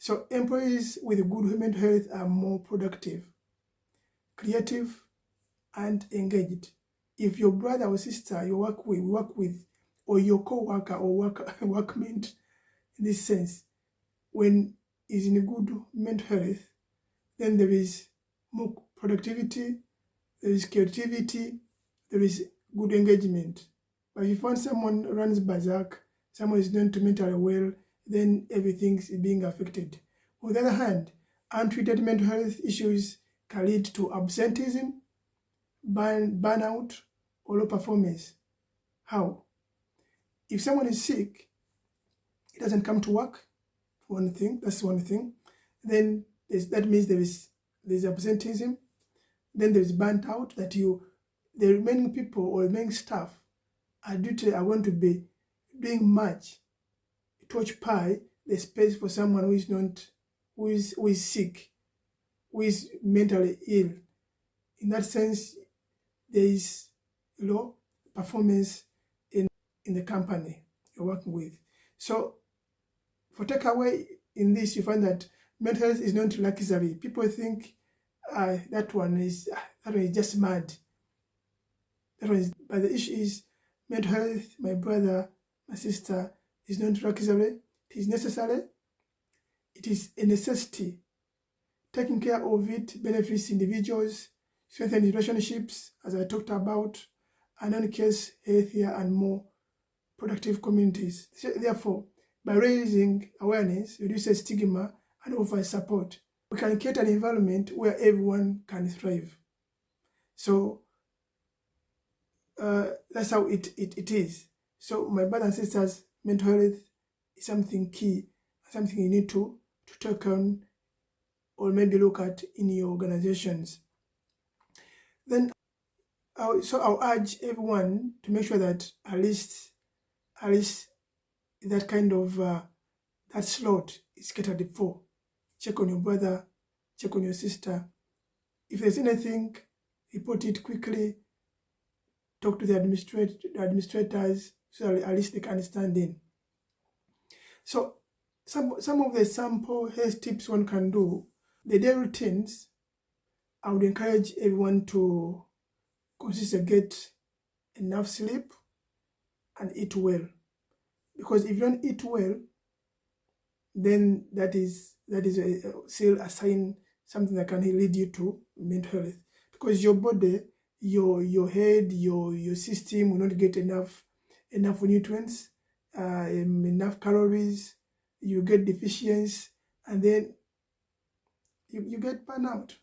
So employees with good mental health are more productive, creative, and engaged. If your brother or sister you work with, or your co-worker or workmate, in this sense, when is in a good mental health, then there is more productivity, there is creativity, there is good engagement. But if you find someone runs berserk, someone is not mentally well, then everything is being affected. On the other hand, untreated mental health issues can lead to absenteeism, burnout, or low performance. How? If someone is sick, he doesn't come to work, that's one thing. Then that means there's absenteeism. Then there's burnt out, that the remaining people or remaining staff are going to be doing much to occupy the space for someone who is sick, who is mentally ill. In that sense, there is low performance in the company you're working with. So for takeaway in this, you find that mental health is not luxury. People think that one is just mad. But the issue is mental health, my brother, my sister, is not luxury. It is necessary. It is a necessity. Taking care of it benefits individuals, strengthens relationships, as I talked about, and enhances healthier and more productive communities. Therefore, by raising awareness, reduces stigma, and offers support, we can create an environment where everyone can thrive. So that's how it is. So my brothers and sisters, mental health is something key, something you need to take on or maybe look at in your organizations. Then I'll urge everyone to make sure that at least that kind of that slot is catered for. Check on your brother, check on your sister. If there's anything, report it quickly. Talk to the administrators so that at least they can stand in. So some of the sample health tips one can do. The daily routines, I would encourage everyone to consistently get enough sleep and eat well. Because if you don't eat well, then that is still a sign, something that can lead you to mental health. Because your body, your head, your system will not get enough nutrients, enough calories. You get deficiency, and then you get burnout.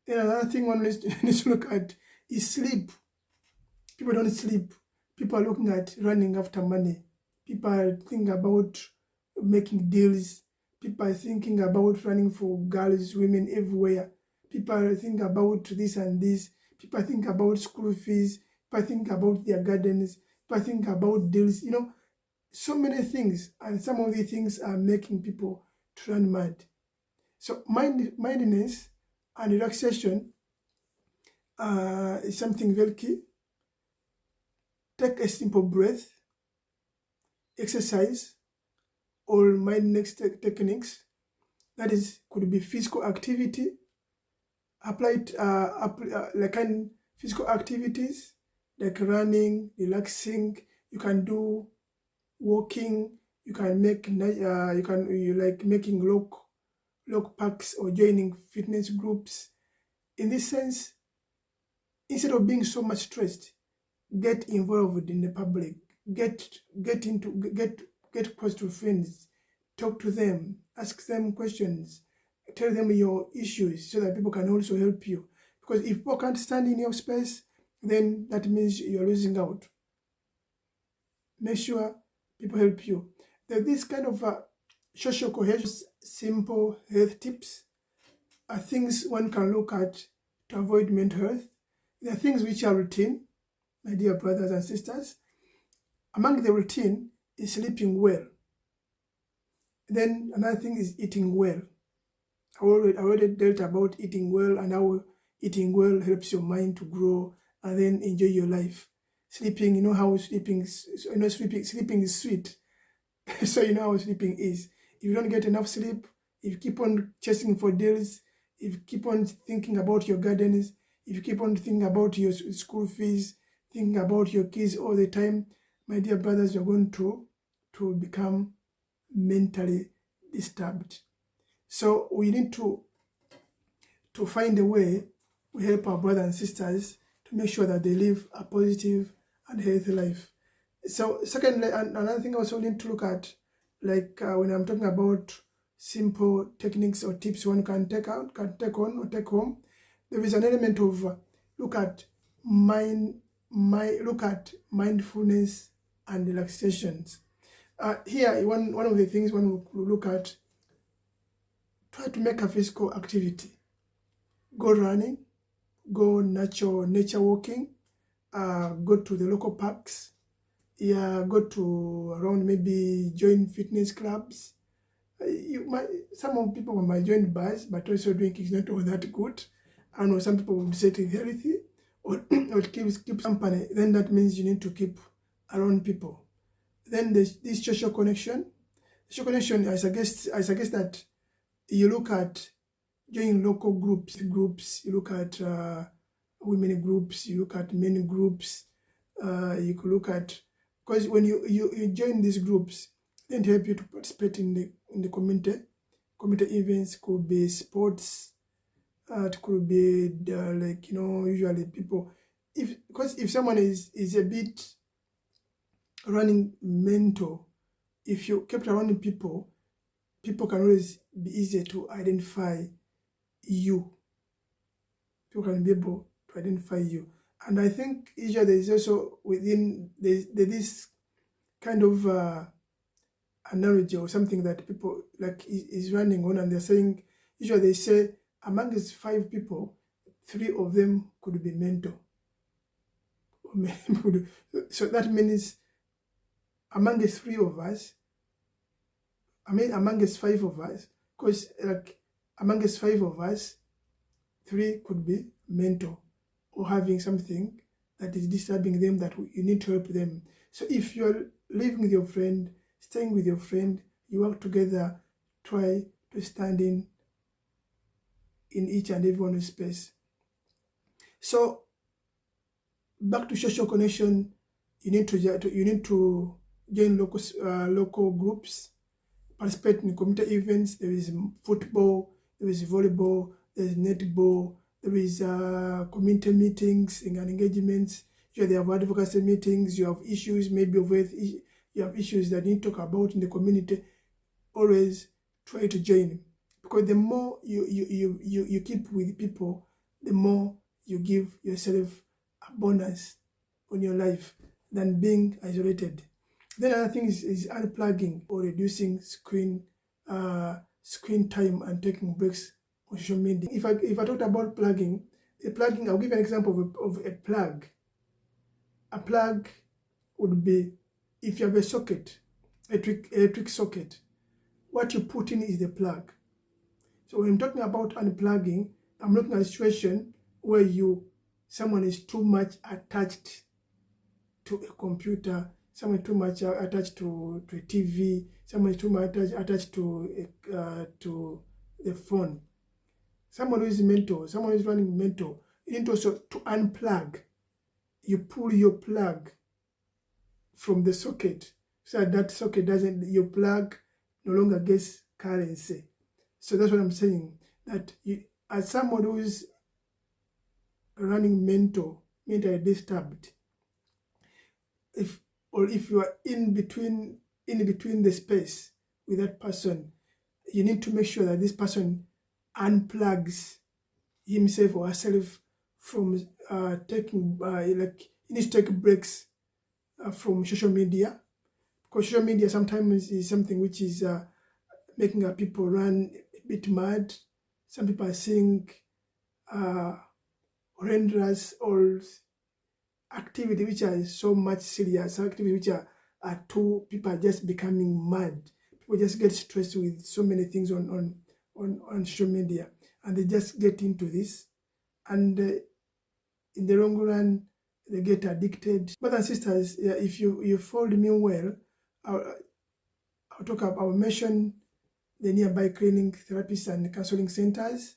Then another thing one needs to look at is sleep. People don't sleep. People are looking at running after money. People are thinking about making deals. People are thinking about running for girls, women everywhere. People are thinking about this and this. People are thinking about school fees. People are thinking about their gardens. People are thinking about deals. So many things. And some of these things are making people to run mad. So mindfulness and relaxation is something very key. Take a simple breath, exercise, or mindfulness techniques. That is, could be physical activity. Apply physical activities like running, relaxing. You can do walking. You can make making log packs or joining fitness groups. In this sense, instead of being so much stressed, get involved in the public. Get close to friends. Talk to them. Ask them questions. Tell them your issues so that people can also help you. Because if people can't stand in your space, then that means you're losing out. Make sure people help you. There's this kind of social cohesion, simple health tips are things one can look at to avoid mental health. There are things which are routine, my dear brothers and sisters. Among the routine is sleeping well. Then another thing is eating well. I already dealt about eating well and how eating well helps your mind to grow and then enjoy your life. Sleeping, you know how sleeping is sweet. So you know how sleeping is. If you don't get enough sleep, if you keep on chasing for deals, if you keep on thinking about your gardens, if you keep on thinking about your school fees, thinking about your kids all the time, my dear brothers, you're going to become mentally disturbed. So we need to find a way we help our brothers and sisters to make sure that they live a positive and healthy life. So secondly, another thing I also need to look at, like when I'm talking about simple techniques or tips one can take on or take home, there is an element of look at mindfulness and relaxations. Here, one of the things one will look at, try to make a physical activity. Go running, go nature walking, go to the local parks, go to around, maybe join fitness clubs. Some people might join bars, but also drinking is not all that good. I know some people would say it is healthy, or it keeps company. Then that means you need to keep around people. Then there's this social connection. Social connection, I suggest that you look at joining local groups. You look at women groups, you look at men groups, you could look at, because when you join these groups, they help you to participate in the community events. Could be sports, it could be like, usually people, because if someone is a bit running mental, if you kept around people can always be easier to identify you. People can be able to identify you. And I think usually there is also within this kind of analogy or something that people like is running on, and they're saying, usually they say amongst 5 people, 3 of them could be mental. So that means amongst 3 of us, amongst 5 of us, because like amongst 5 of us, 3 could be mental or having something that is disturbing them that you need to help them. So if you're living with your friend, staying with your friend, you work together, try to stand in each and every one's space. So back to social connection, you need to join local groups, participate in community events. There is football, there is volleyball, there is netball, there is community meetings and engagements. You have advocacy meetings, you have issues, maybe of health, you have issues that you need to talk about in the community. Always try to join, because the more you keep with people, the more you give yourself abundance on your life than being isolated. Then another thing is unplugging or reducing screen time and taking breaks on social media. If I talked about plugging, I'll give an example of a plug. A plug would be, if you have a socket, electric socket, what you put in is the plug. So when I'm talking about unplugging, I'm looking at a situation where someone is too much attached to a computer, someone is too much attached to a TV, someone is too much attached to the phone. Someone who is mental, someone who is running mental, you need also to unplug. You pull your plug from the socket, so that socket your plug no longer gets currency. So that's what I'm saying, that as someone who is running mentally disturbed, if you are in between the space with that person, you need to make sure that this person unplugs himself or herself from taking you need to take breaks from social media, because social media sometimes is something which is making our people run a bit mad. Some people are seeing horrendous or activity which are so much serious, activity which are people are just becoming mad. People just get stressed with so many things on social media, and they just get into this, and in the long run they get addicted. Brothers and sisters, if you followed me well, I'll mention the nearby clinic, therapists, and counseling centers.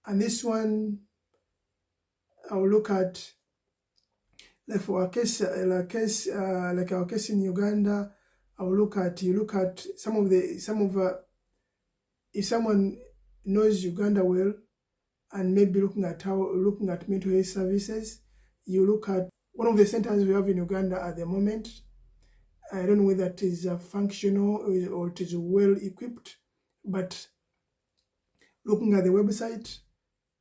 And this one, I will look at, like for our case, like our case in Uganda, I will look at, you look at if someone knows Uganda well, and maybe looking at mental health services, you look at one of the centers we have in Uganda at the moment. I don't know whether it is functional or it is well equipped, but looking at the website,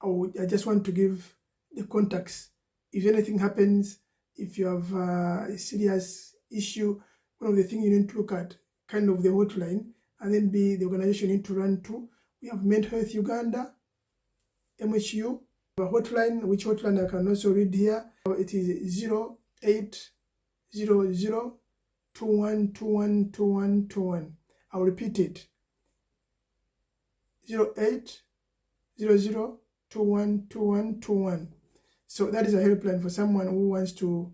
I just want to give the contacts. If anything happens, if you have a serious issue, one of the things you need to look at, kind of the hotline, and then the organization you need to run to. We have Mental Health Uganda, MHU, a hotline, which hotline I can also read here. It is 0800 21212121. I'll repeat it. 0800 212121. So that is a helpline for someone who wants to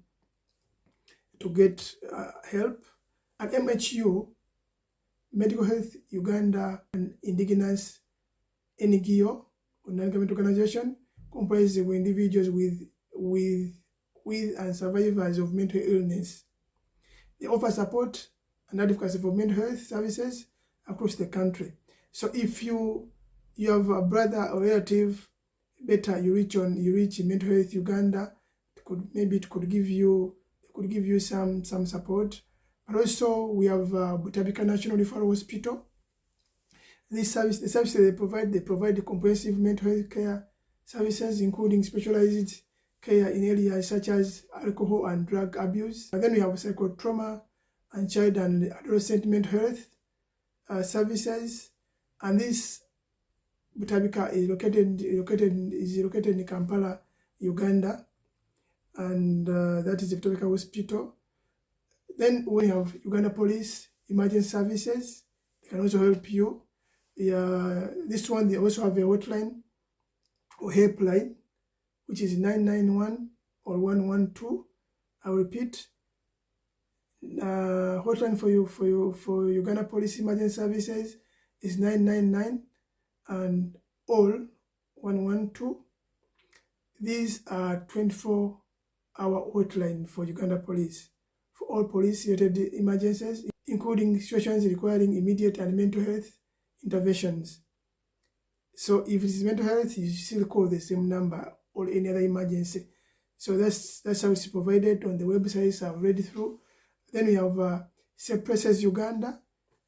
get help. At MHU, Medical Health Uganda, an indigenous NGO, non-government organization, comprises of individuals with and survivors of mental illness. They offer support and advocacy for mental health services across the country. So if you have a brother or relative, better you reach Mental Health Uganda. It could give you some support. But also we have Butabika National Referral Hospital. The services they provide comprehensive mental health care services, including specialized care in areas such as alcohol and drug abuse. And then we have psychotrauma and child and adolescent mental health services. And this Butabika is located in Kampala, Uganda, and that is the Butabika Hospital. Then we have Uganda Police Emergency Services. They can also help you. This one, they also have a hotline or helpline, which is 991 or 112. I repeat, hotline for Uganda Police Emergency Services is 999 and all 112. These are 24-hour hotline for Uganda Police for all police-related emergencies, including situations requiring immediate and mental health interventions. So if it is mental health, you still call the same number or any other emergency. So that's how it's provided on the websites I've read through. Then we have Safe Places Uganda.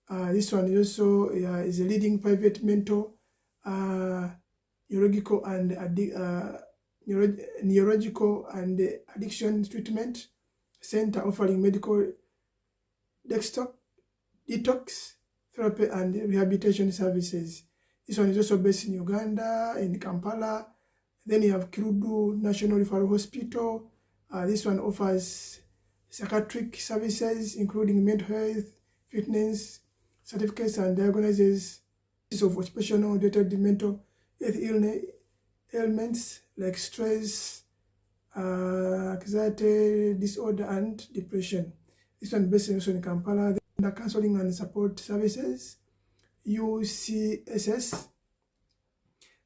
This one is also is a leading private mental, neurological and addiction treatment center, offering medical detox therapy and rehabilitation services. This one is also based in Uganda, in Kampala. Then you have Kirudu National Referral Hospital. This one offers psychiatric services, including mental health, fitness certificates, and diagnoses of occupational related mental health ailments like stress, anxiety disorder, and depression. This one based also in Kampala. The counseling and support services, UCSS.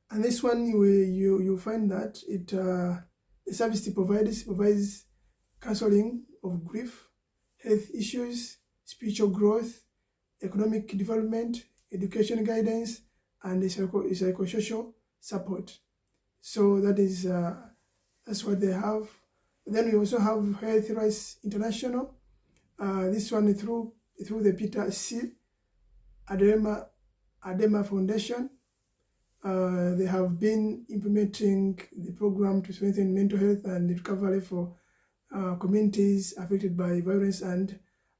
And this one you find that the service it provides counseling of grief, health issues, spiritual growth, economic development, education guidance, and psychosocial support. So that is that's what they have. Then we also have Health Rights International. This one through the Peter C. Adema Foundation. They have been implementing the program to strengthen mental health and recovery for communities affected by violence and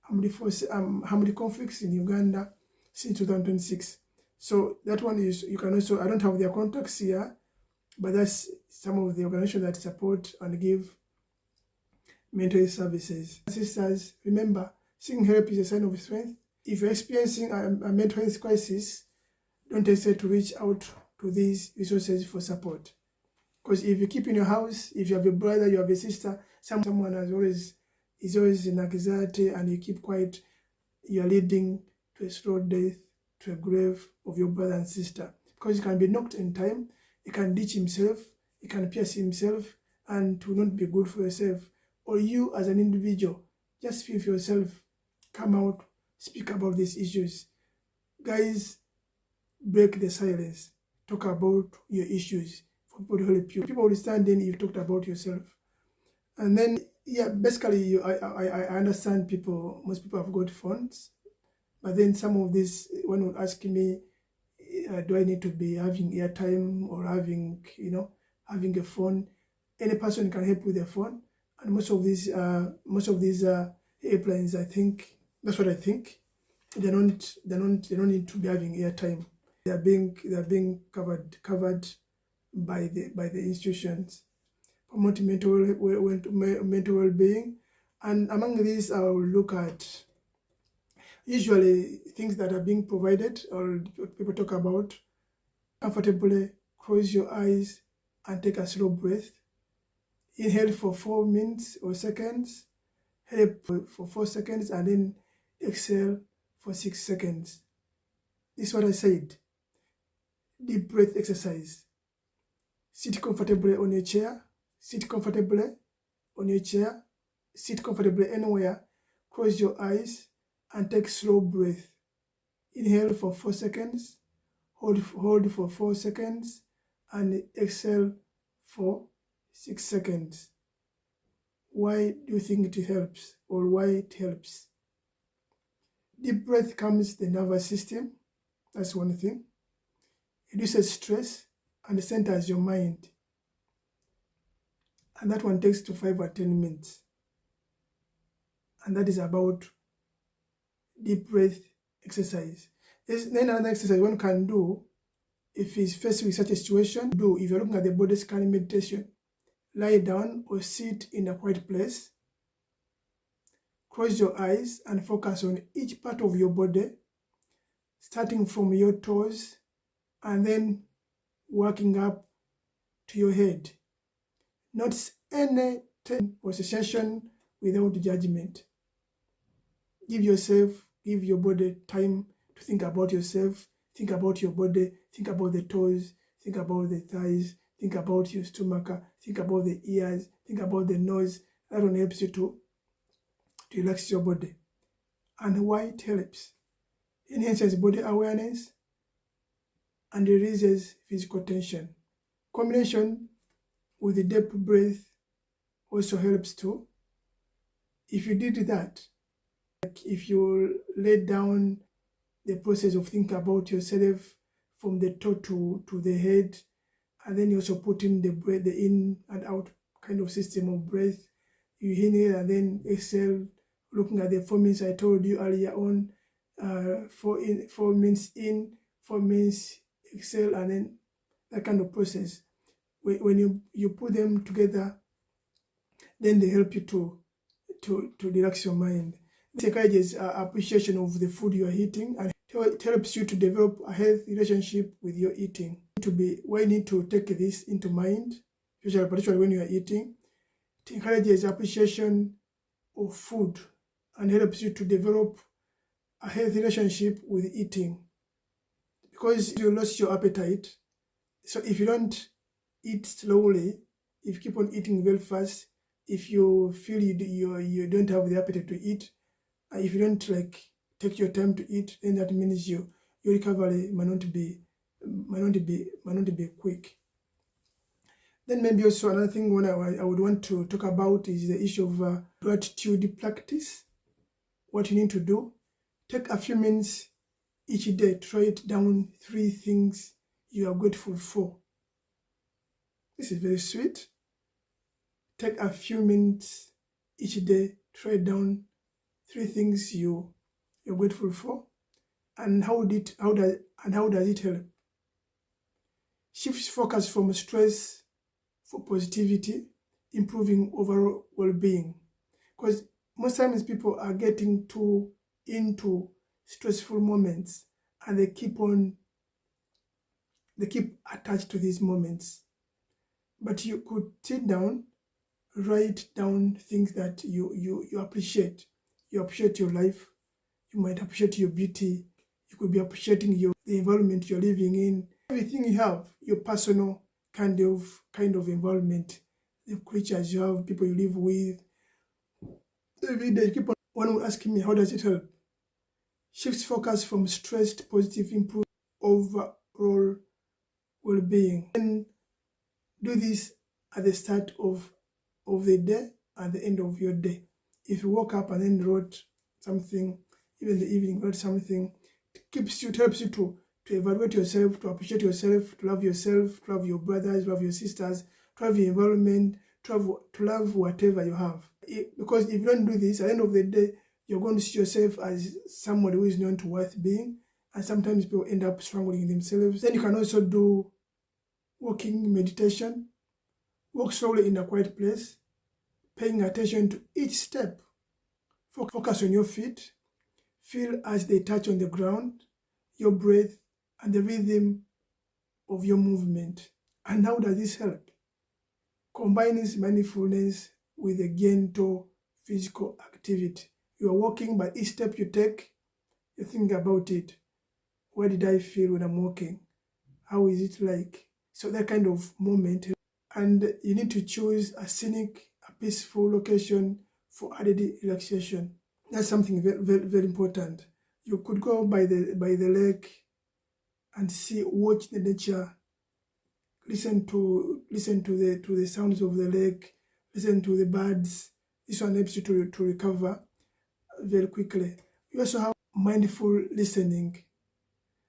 armed conflicts in Uganda since 2026. So that one is, you can also, I don't have their contacts here, but that's some of the organizations that support and give mental health services. Sisters, remember, seeking help is a sign of strength. If you're experiencing a mental health crisis, don't hesitate to reach out to these resources for support. Because if you keep in your house, if you have a brother, you have a sister, someone is always in anxiety, and you keep quiet, you're leading to a slow death to a grave of your brother and sister, because he can be knocked in time, he can ditch himself, he can pierce himself, and it will not be good for yourself. Or you as an individual, just feel for yourself, come out, speak about these issues. Guys, break the silence, talk about your issues for people to help you. People understanding you talked about yourself. And then, yeah, basically, I understand most people have got phones, but then some of this, one would ask me, do I need to be having airtime or having a phone? Any person can help with a phone, and most of these airplanes, I think that's what I think. They don't need to be having airtime. They are being covered by the institutions, promote mental well-being. And among these, I will look at usually things that are being provided or people talk about. Comfortably close your eyes and take a slow breath. Inhale for 4 minutes or seconds, help for 4 seconds, and then exhale for 6 seconds. This is what I said. Deep breath exercise. Sit comfortably on your chair. Sit comfortably on your chair. Sit comfortably anywhere. Close your eyes and take slow breath. Inhale for 4 seconds. Hold for 4 seconds. And exhale for 6 seconds. Why do you think it helps, or why it helps? Deep breath calms the nervous system. That's one thing. Reduces stress and centers your mind. And that one takes to 5 or 10 minutes. And that is about deep breath exercise. There's then another exercise one can do if he's faced with such a situation. If you're looking at the body scanning meditation, lie down or sit in a quiet place. Close your eyes and focus on each part of your body, starting from your toes and then working up to your head. Notice any tension or sensation without judgment. Give your body time to think about yourself, think about your body, think about the toes, think about the thighs, think about your stomach, think about the ears, think about the nose. That one helps you to relax your body. And why it helps? Enhances body awareness and releases physical tension. Combination with the deep breath also helps too. If you did that, like if you lay down the process of thinking about yourself from the toe to the head, and then you also put in the breath, the in and out kind of system of breath. You inhale and then exhale, looking at the 4 minutes I told you earlier on. 4 minutes in, 4 minutes exhale, and then that kind of process. When you put them together, then they help you to relax your mind. It encourages appreciation of the food you are eating, and it helps you to develop a healthy relationship with your eating. We need to take this into mind, particularly when you are eating. It encourages appreciation of food and helps you to develop a healthy relationship with eating, because you lost your appetite. So if you don't eat slowly, if you keep on eating very fast, if you feel you don't have the appetite to eat, if you don't take your time to eat, then that means your recovery might not be quick. Then maybe also another thing I would want to talk about is the issue of gratitude practice. What you need to do: take a few minutes each day to write down 3 things you are grateful for. This is very sweet. Take a few minutes each day to write down 3 things you're grateful for, and how does it help? Shifts focus from stress for positivity, improving overall well-being. Because most times people are getting too into stressful moments, and they keep attached to these moments. But you could sit down, write down things that you appreciate. You appreciate your life. You might appreciate your beauty. You could be appreciating the environment you're living in, everything you have, your personal kind of environment, the creatures you have, people you live with. Every day, keep on one will asking me, how does it help? Shifts focus from stress to positive, improve overall well-being. And do this at the start of the day, at the end of your day. If you woke up and then wrote something, even in the evening wrote something, it helps you to evaluate yourself, to appreciate yourself, to love your brothers, love your sisters, to love your environment, to love whatever you have. Because if you don't do this, at the end of the day, you're going to see yourself as somebody who is not worth being, and sometimes people end up struggling themselves. Then you can also do walking meditation. Walk slowly in a quiet place, paying attention to each step. Focus on your feet. Feel as they touch on the ground, your breath, and the rhythm of your movement. And how does this help? Combining mindfulness with a gentle physical activity. You are walking, but each step you take, you think about it. What did I feel when I'm walking? How is it like? So that kind of moment. And you need to choose a scenic, a peaceful location for added relaxation. That's something very, very, very important. You could go by the lake and watch the nature, listen to the sounds of the lake, listen to the birds. This one helps you to recover very quickly. You also have mindful listening.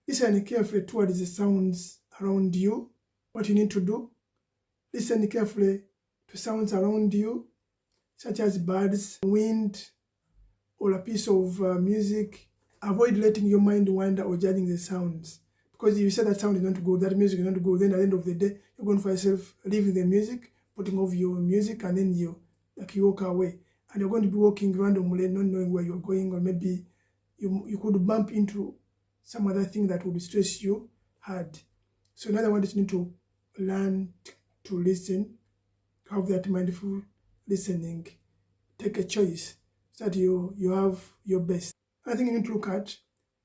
Listen carefully towards the sounds around you. What you need to do, listen carefully to sounds around you, such as birds, wind, or a piece of music. Avoid letting your mind wander or judging the sounds. Because if you say that sound is not good, that music is not good, then at the end of the day, you're going to find yourself leaving the music, putting off your music, and then you walk away. And you're going to be walking randomly, not knowing where you're going, or maybe you could bump into some other thing that would stress you hard. So in other words, you need to learn to listen, have that mindful listening. Take a choice so that you have your best. I think you need to look at,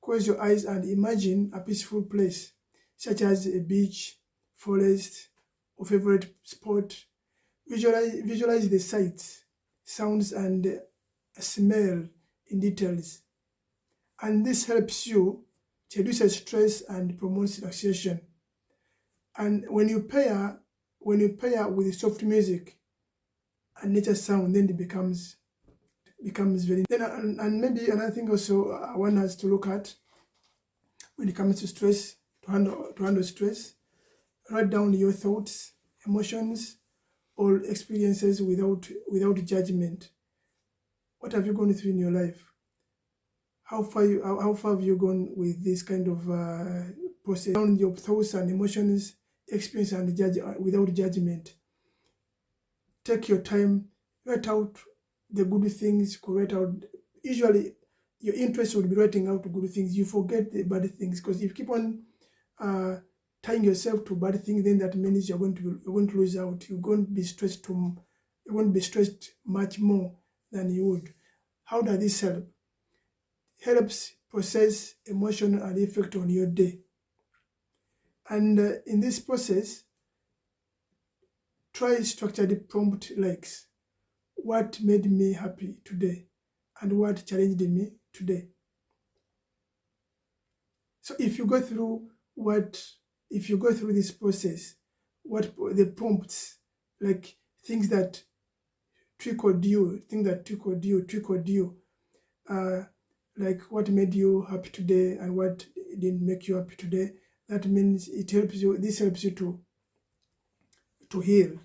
close your eyes and imagine a peaceful place, such as a beach, forest, or favorite spot. Visualize the sights, sounds, and smell in details. And this helps you to reduce stress and promotes relaxation. And when you pair with soft music and nature sound, then it becomes very. Then and maybe another thing also I want us to look at when it comes to stress, to handle stress. Write down your thoughts, emotions, or experiences without judgment. What have you gone through in your life? How far have you gone with this kind of process? Down your thoughts and emotions, experience, and without judgment. Take your time, write out the good things, write out. Usually, your interest would be writing out good things. You forget the bad things, because if you keep on tying yourself to bad things, then that means you're going to lose out. You're going to be stressed much more than you would. How does this help? Helps process emotion and effect on your day. And in this process, try structured prompt likes. What made me happy today? And what challenged me today? So if you go through this process, what the prompts, like things that triggered you, like what made you happy today and what didn't make you happy today, that means this helps you to heal.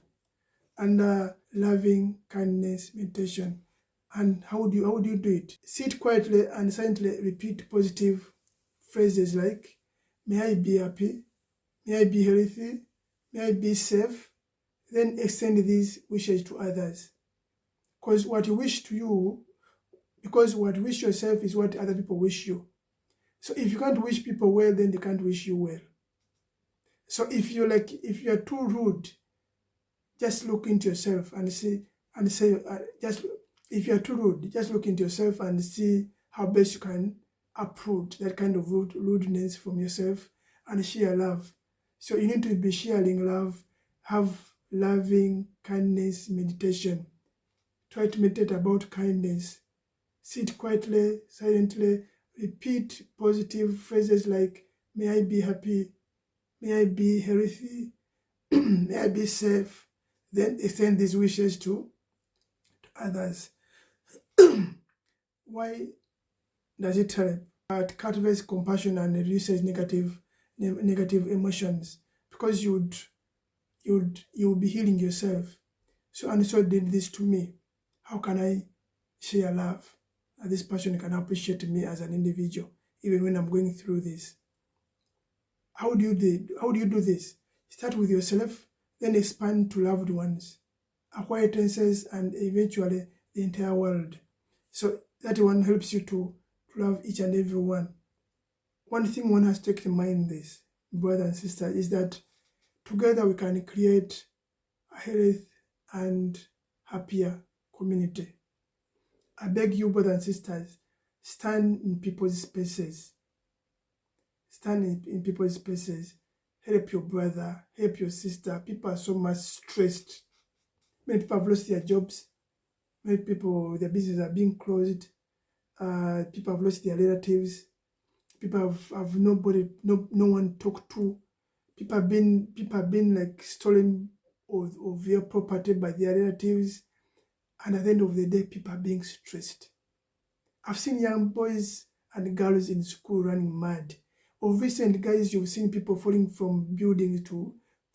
And loving kindness meditation. And how do you do it? Sit quietly and silently repeat positive phrases like, may I be happy, may I be healthy, may I be safe. Then extend these wishes to others. Because what you wish yourself is what other people wish you. So if you can't wish people well, then they can't wish you well. So if you're too rude, just look into yourself and say, if you're too rude, just look into yourself and see how best you can uproot that kind of rudeness from yourself and share love. So you need to be sharing love, have loving kindness meditation. Try to meditate about kindness. Sit quietly, silently, repeat positive phrases like, may I be happy, may I be healthy, may I be safe. Then extend these wishes to others. Why does it help? It cultivates compassion and reduces negative emotions, because you'll be healing yourself. So and so did this to me. How can I share love? And this person can appreciate me as an individual, even when I'm going through this. How do you do this? Start with yourself, then expand to loved ones, acquaintances, and eventually the entire world. So that one helps you to love each and every one. One thing one has to take in mind, this, brothers and sisters, is that together we can create a healthy and happier community. I beg you, brothers and sisters, stand in people's spaces. Stand in people's spaces. Help your brother, help your sister. People are so much stressed. Many people have lost their jobs. Many people, their businesses are being closed. People have lost their relatives. People have nobody, no one to talk to. People have been like stolen of their property by their relatives. And at the end of the day, people are being stressed. I've seen young boys and girls in school running mad. Of recent, guys, you've seen people falling from buildings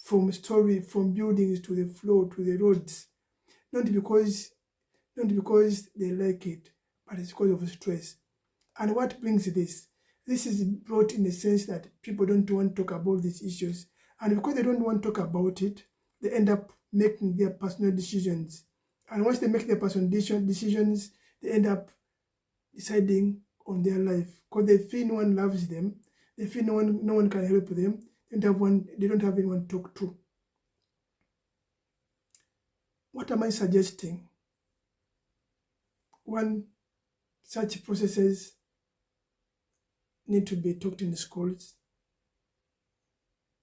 from buildings to the floor, to the roads. Not because they like it, but it's because of stress. And what brings this? This is brought in the sense that people don't want to talk about these issues. And because they don't want to talk about it, they end up making their personal decisions. And once they make their personal decisions, they end up deciding on their life. Because they feel no one loves them, they feel no one can help them, they don't have anyone to talk to. What am I suggesting? One, such processes need to be taught in schools.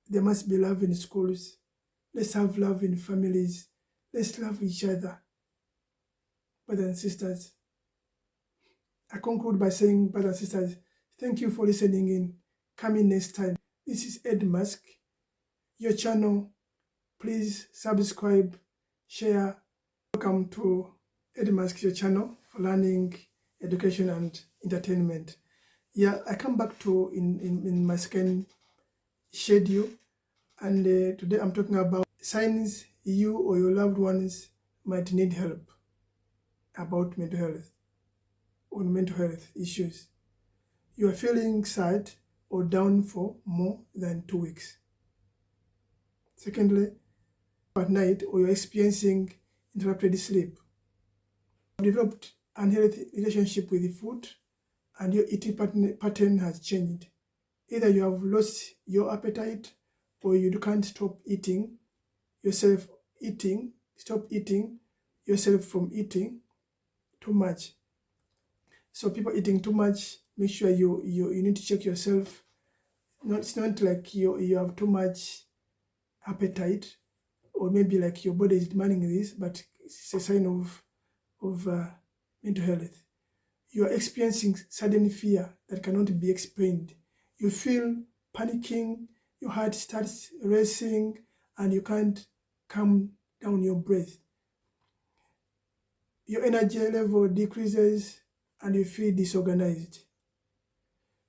There must be love in schools. Let's have love in families. Let's love each other, brothers and sisters. I conclude by saying, brothers and sisters, thank you for listening in. Come in next time. This is Ed Mask, your channel. Please subscribe, share. Welcome to Ed Mask, your channel for learning, education, and entertainment. Yeah, I come back to in my second schedule, and today I'm talking about signs you or your loved ones might need help about mental health, on mental health issues. You are feeling sad or down for more than 2 weeks. Secondly, at night, or you're experiencing interrupted sleep. You've developed unhealthy relationship with the food, and your eating pattern has changed. Either you have lost your appetite, or you can't stop eating yourself from eating too much. So people eating too much, make sure you need to check yourself. It's not like you have too much appetite, or maybe like your body is demanding this, but it's a sign of mental health. You are experiencing sudden fear that cannot be explained. You feel panicking, your heart starts racing, and you can't calm down your breath. Your energy level decreases, and you feel disorganized.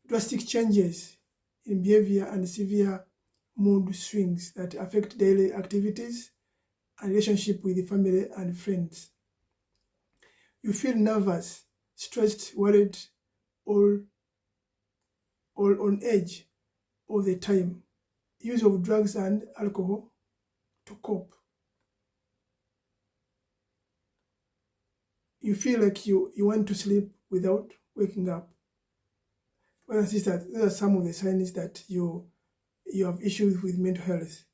Drastic changes in behavior and severe mood swings that affect daily activities and relationship with the family and friends. You feel nervous, stressed, worried, all on edge all the time. Use of drugs and alcohol to cope. You feel like you want to sleep without waking up. Brothers and sisters, these are some of the signs that you have issues with mental health,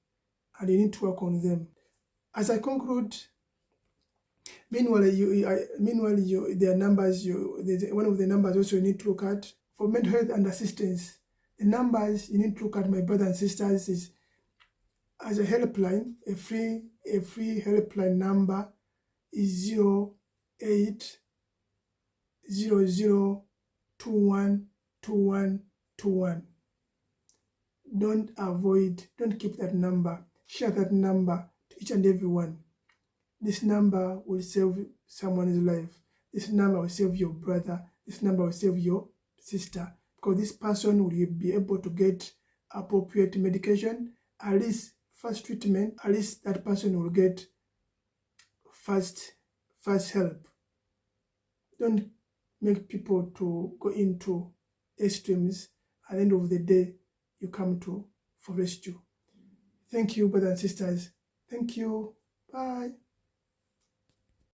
and you need to work on them. As I conclude, meanwhile, there are numbers. One of the numbers also you need to look at for mental health and assistance. The numbers you need to look at, my brothers and sisters, is as a helpline, a free helpline number is 0800212121. Don't keep that number. Share that number to each and every one. This number will save someone's life. This number will save your brother. This number will save your sister, because this person will be able to get appropriate medication, at least first treatment. At least that person will get fast help. Don't make people to go into extremes. At the end of the day, you come to for rescue. Thank you, brothers and sisters. Thank you. Bye.